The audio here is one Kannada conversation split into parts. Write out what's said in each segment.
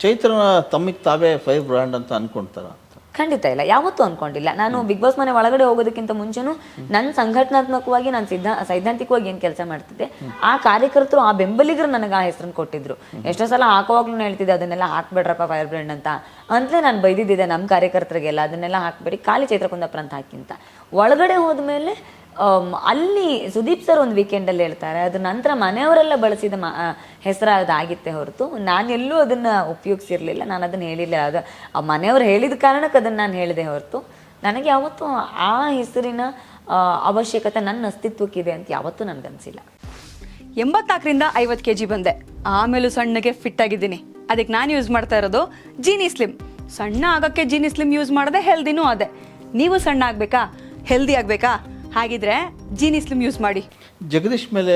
ಚೈತ್ರನ ತಮ್ಮಿಗೆ ತಾವೇ ಫೈರ್ ಬ್ರ್ಯಾಂಡ್ ಅಂತ ಅನ್ಕೊಂತಾರ? ಖಂಡಿತ ಇಲ್ಲ, ಯಾವತ್ತೂ ಅನ್ಕೊಂಡಿಲ್ಲ. ನಾನು ಬಿಗ್ ಬಾಸ್ ಮನೆ ಒಳಗಡೆ ಹೋಗೋದಕ್ಕಿಂತ ಮುಂಚೆನೂ ನನ್ನ ಸಂಘಟನಾತ್ಮಕವಾಗಿ ನಾನು ಸೈದ್ಧಾಂತಿಕವಾಗಿ ಏನು ಕೆಲಸ ಮಾಡ್ತಿದ್ದೆ, ಆ ಕಾರ್ಯಕರ್ತರು ಆ ಬೆಂಬಲಿಗರು ನನಗೆ ಆ ಹೆಸರನ್ನು ಕೊಟ್ಟಿದ್ರು. ಎಷ್ಟೋ ಸಲ ಹಾಕುವಾಗ್ಲೂ ಹೇಳ್ತಿದ್ದೆ ಅದನ್ನೆಲ್ಲ ಹಾಕ್ಬೇಡ್ರಪ್ಪ ಫೈರ್ ಬ್ರ್ಯಾಂಡ್ ಅಂತಲೇ ನಾನು ಬೈದಿದ್ದೆ ನಮ್ಮ ಕಾರ್ಯಕರ್ತರಿಗೆಲ್ಲ, ಅದನ್ನೆಲ್ಲ ಹಾಕ್ಬೇಡಿ, ಖಾಲಿ ಚೈತ್ರ ಕುಂದಾಪುರ ಅಂತ ಹಾಕಿ ಅಂತ. ಒಳಗಡೆ ಹೋದ್ಮೇಲೆ ಅಲ್ಲಿ ಸುದೀಪ್ ಸರ್ ಒಂದು ವೀಕೆಂಡಲ್ಲಿ ಹೇಳ್ತಾರೆ, ಅದ್ರ ನಂತರ ಮನೆಯವರೆಲ್ಲ ಬಳಸಿದ ಹೆಸರು ಅದಾಗಿತ್ತೆ ಹೊರತು ನಾನೆಲ್ಲೂ ಅದನ್ನು ಉಪಯೋಗಿಸಿರ್ಲಿಲ್ಲ, ನಾನು ಅದನ್ನು ಹೇಳಿಲ್ಲ. ಅದು ಮನೆಯವ್ರು ಹೇಳಿದ ಕಾರಣಕ್ಕೆ ಅದನ್ನು ನಾನು ಹೇಳಿದೆ ಹೊರತು ನನಗೆ ಯಾವತ್ತೂ ಆ ಹೆಸರಿನ ಅವಶ್ಯಕತೆ ನನ್ನ ಅಸ್ತಿತ್ವಕ್ಕಿದೆ ಅಂತ ಯಾವತ್ತೂ ನನಗನ್ಸಿಲ್ಲ. 84ರಿಂದ 50 kg ಬಂದೆ, ಆಮೇಲೂ ಸಣ್ಣಗೆ ಫಿಟ್ ಆಗಿದ್ದೀನಿ. ಅದಕ್ಕೆ ನಾನು ಯೂಸ್ ಮಾಡ್ತಾ ಇರೋದು ಜೀನಿ ಸ್ಲಿಮ್. ಸಣ್ಣ ಆಗೋಕ್ಕೆ ಜೀನಿ ಸ್ಲಿಮ್ ಯೂಸ್ ಮಾಡಿದೆ, ಹೆಲ್ದಿನೂ ಅದೇ. ನೀವು ಸಣ್ಣ ಆಗಬೇಕಾ, ಹೆಲ್ದಿ ಆಗಬೇಕಾ, ಹಾಗಿದ್ರೆ ಜೀನಿ ಸ್ಲಿಮ್ ಯೂಸ್ ಮಾಡಿ. ಜಗದೀಶ್ ಮೇಲೆ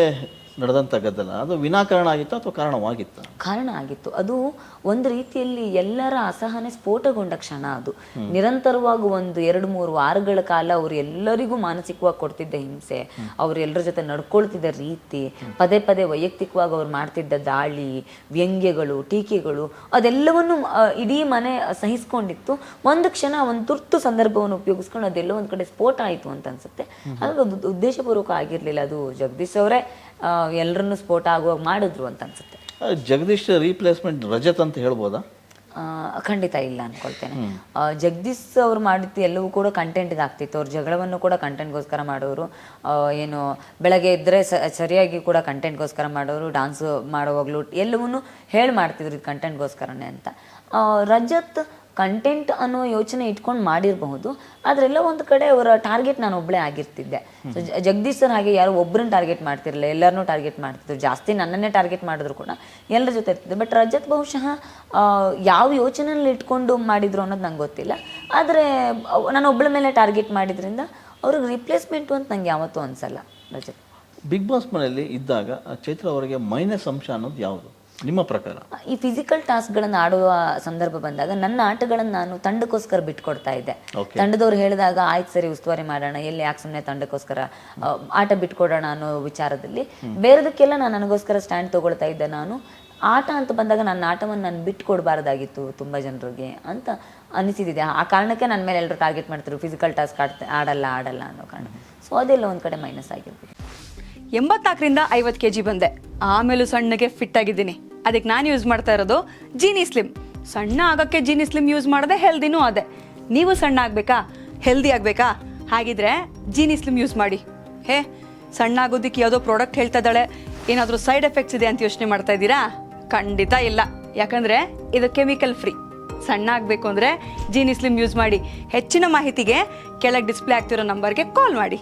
ನಡೆದಂಥ ಗದ್ದಲ ಅದು ವಿನಾಕಾರಣ ಆಗಿತ್ತು ಅಥವಾ ಕಾರಣವಾಗಿತ್ತು? ಕಾರಣ ಆಗಿತ್ತು. ಅದು ಒಂದು ರೀತಿಯಲ್ಲಿ ಎಲ್ಲರ ಅಸಹನೆ ಸ್ಫೋಟಗೊಂಡ ಕ್ಷಣ. ಅದು ನಿರಂತರವಾಗಿ ಒಂದು 2-3 ವಾರಗಳ ಕಾಲ ಅವರು ಎಲ್ಲರಿಗೂ ಮಾನಸಿಕವಾಗಿ ಕೊಡ್ತಿದ್ದ ಹಿಂಸೆ, ಅವ್ರು ಎಲ್ಲರ ಜೊತೆ ನಡ್ಕೊಳ್ತಿದ್ದ ರೀತಿ, ಪದೇ ಪದೇ ವೈಯಕ್ತಿಕವಾಗಿ ಅವ್ರು ಮಾಡ್ತಿದ್ದ ದಾಳಿ, ವ್ಯಂಗ್ಯಗಳು, ಟೀಕೆಗಳು, ಅದೆಲ್ಲವನ್ನು ಇಡೀ ಮನೆ ಸಹಿಸ್ಕೊಂಡಿತ್ತು. ಒಂದು ಕ್ಷಣ ಒಂದು ತುರ್ತು ಸಂದರ್ಭವನ್ನು ಉಪಯೋಗಿಸ್ಕೊಂಡು ಅದೆಲ್ಲೋ ಒಂದು ಕಡೆ ಸ್ಫೋಟ ಆಯಿತು ಅಂತ ಅನ್ಸುತ್ತೆ. ಅದು ಉದ್ದೇಶಪೂರ್ವಕ ಆಗಿರಲಿಲ್ಲ, ಅದು ಜಗದೀಶ್ ಅವರೇ ಎಲ್ಲರನ್ನು ಸ್ಫೋಟ ಆಗುವಾಗ ಮಾಡಿದ್ರು ಅಂತ ಅನ್ಸುತ್ತೆ. ಜಗದೀಶ್ ರೀಪ್ಲೇಸ್ಮೆಂಟ್ ರಜತ್ ಅಂತ ಹೇಳ್ಬೋದಾ? ಖಂಡಿತ ಇಲ್ಲ ಅನ್ಕೊಳ್ತೇನೆ. ಜಗದೀಶ್ ಅವ್ರು ಮಾಡಿದ್ದು ಎಲ್ಲವೂ ಕೂಡ ಕಂಟೆಂಟ್ಗೆ ಆಗ್ತಿತ್ತು. ಅವ್ರ ಜಗಳವನ್ನು ಕೂಡ ಕಂಟೆಂಟ್ಗೋಸ್ಕರ ಮಾಡೋರು, ಏನು ಬೆಳಗ್ಗೆ ಇದ್ದರೆ ಸರಿಯಾಗಿ ಕೂಡ ಕಂಟೆಂಟ್ಗೋಸ್ಕರ ಮಾಡೋರು, ಡ್ಯಾನ್ಸ್ ಮಾಡುವಾಗಲೂ ಎಲ್ಲವನ್ನೂ ಹೇಳಿ ಮಾಡ್ತಿದ್ರು ಇದು ಕಂಟೆಂಟ್ಗೋಸ್ಕರನೇ ಅಂತ. ರಜತ್ ಕಂಟೆಂಟ್ ಅನ್ನೋ ಯೋಚನೆ ಇಟ್ಕೊಂಡು ಮಾಡಿರಬಹುದು, ಆದ್ರೆಲ್ಲ ಒಂದು ಕಡೆ ಅವರ ಟಾರ್ಗೆಟ್ ನಾನು ಒಬ್ಬಳೇ ಆಗಿರ್ತಿದ್ದೆ. ಸೊ ಜಗದೀಶ್ ಸರ್ ಹಾಗೆ ಯಾರೋ ಒಬ್ಬರನ್ನ ಟಾರ್ಗೆಟ್ ಮಾಡ್ತಿರಲಿಲ್ಲ, ಎಲ್ಲರನ್ನೂ ಟಾರ್ಗೆಟ್ ಮಾಡ್ತಿದ್ರು. ಜಾಸ್ತಿ ನನ್ನನ್ನೇ ಟಾರ್ಗೆಟ್ ಮಾಡಿದ್ರು ಕೂಡ ಎಲ್ಲರ ಜೊತೆ ಇರ್ತಿದ್ರು. ಬಟ್ ರಜತ್ ಬಹುಶಃ ಯಾವ ಯೋಚನೆಯಲ್ಲಿ ಇಟ್ಕೊಂಡು ಮಾಡಿದ್ರು ಅನ್ನೋದು ನಂಗೆ ಗೊತ್ತಿಲ್ಲ. ಆದರೆ ನಾನು ಒಬ್ಬಳ ಮೇಲೆ ಟಾರ್ಗೆಟ್ ಮಾಡಿದ್ರಿಂದ ಅವ್ರಿಗೆ ರಿಪ್ಲೇಸ್ಮೆಂಟು ಅಂತ ನಂಗೆ ಯಾವತ್ತೂ ಅನಿಸಲ್ಲ. ರಜತ್ ಬಿಗ್ ಬಾಸ್ ಮನೆಯಲ್ಲಿ ಇದ್ದಾಗ ಚೈತ್ರ ಅವರಿಗೆ ಮೈನಸ್ ಅಂಶ ಅನ್ನೋದು ಯಾವುದು ನಿಮ್ಮ ಪ್ರಕಾರ? ಈ ಫಿಸಿಕಲ್ ಟಾಸ್ಕ್ಗಳನ್ನು ಆಡುವ ಸಂದರ್ಭ ಬಂದಾಗ ನನ್ನ ಆಟಗಳನ್ನು ನಾನು ತಂಡಕ್ಕೋಸ್ಕರ ಬಿಟ್ಕೊಡ್ತಾ ಇದ್ದೆ. ತಂಡದವ್ರು ಹೇಳಿದಾಗ ಆಯ್ತು ಸರಿ ಉಸ್ತುವಾರಿ ಮಾಡೋಣ, ಎಲ್ಲಿ ಯಾಕೆ ಸುಮ್ಮನೆ ತಂಡಕ್ಕೋಸ್ಕರ ಆಟ ಬಿಟ್ಕೊಡೋಣ ಅನ್ನೋ ವಿಚಾರದಲ್ಲಿ ಬೇರೆದಕ್ಕೆಲ್ಲ ನಾನು ನನಗೋಸ್ಕರ ಸ್ಟ್ಯಾಂಡ್ ತಗೊಳ್ತಾ ಇದ್ದೆ. ನಾನು ಆಟ ಅಂತ ಬಂದಾಗ ನನ್ನ ಆಟವನ್ನು ನಾನು ಬಿಟ್ಕೊಡ್ಬಾರ್ದಾಗಿತ್ತು ತುಂಬ ಜನರಿಗೆ ಅಂತ ಅನಿಸಿದ್ದೆ. ಆ ಕಾರಣಕ್ಕೆ ನನ್ನ ಮೇಲೆ ಎಲ್ಲರೂ ಟಾರ್ಗೆಟ್ ಮಾಡ್ತಿದ್ರು, ಫಿಸಿಕಲ್ ಟಾಸ್ಕ್ ಆಡಲ್ಲ ಅನ್ನೋ ಕಾರಣ. ಸೊ ಅದೆಲ್ಲ ಒಂದು ಕಡೆ ಮೈನಸ್ ಆಗಿರ್ಬೇಕು. 84ರಿಂದ 50 kg ಬಂದೆ, ಆಮೇಲೂ ಸಣ್ಣಗೆ ಫಿಟ್ ಆಗಿದ್ದೀನಿ. ಅದಕ್ಕೆ ನಾನು ಯೂಸ್ ಮಾಡ್ತಾ ಇರೋದು ಜೀನಿ ಸ್ಲಿಮ್. ಸಣ್ಣ ಆಗೋಕ್ಕೆ ಜೀನಿ ಸ್ಲಿಮ್ ಯೂಸ್ ಮಾಡಿದೆ, ಹೆಲ್ದಿನೂ ಅದೇ. ನೀವು ಸಣ್ಣ ಆಗಬೇಕಾ, ಹೆಲ್ದಿ ಆಗಬೇಕಾ, ಹಾಗಿದ್ರೆ ಜೀನಿ ಸ್ಲಿಮ್ ಯೂಸ್ ಮಾಡಿ. ಸಣ್ಣ ಆಗೋದಕ್ಕೆ ಯಾವುದೋ ಪ್ರಾಡಕ್ಟ್ ಹೇಳ್ತಾ ಇದ್ದಾಳೆ, ಏನಾದರೂ ಸೈಡ್ ಎಫೆಕ್ಟ್ಸ್ ಇದೆ ಅಂತ ಯೋಚನೆ ಮಾಡ್ತಾ ಇದ್ದೀರಾ? ಖಂಡಿತ ಇಲ್ಲ, ಯಾಕಂದರೆ ಇದು ಕೆಮಿಕಲ್ ಫ್ರೀ. ಸಣ್ಣ ಆಗಬೇಕು ಅಂದರೆ ಜೀನಿ ಸ್ಲಿಮ್ ಯೂಸ್ ಮಾಡಿ. ಹೆಚ್ಚಿನ ಮಾಹಿತಿಗೆ ಕೆಳಗೆ ಡಿಸ್ಪ್ಲೇ ಆಗ್ತಿರೋ ನಂಬರ್ಗೆ ಕಾಲ್ ಮಾಡಿ.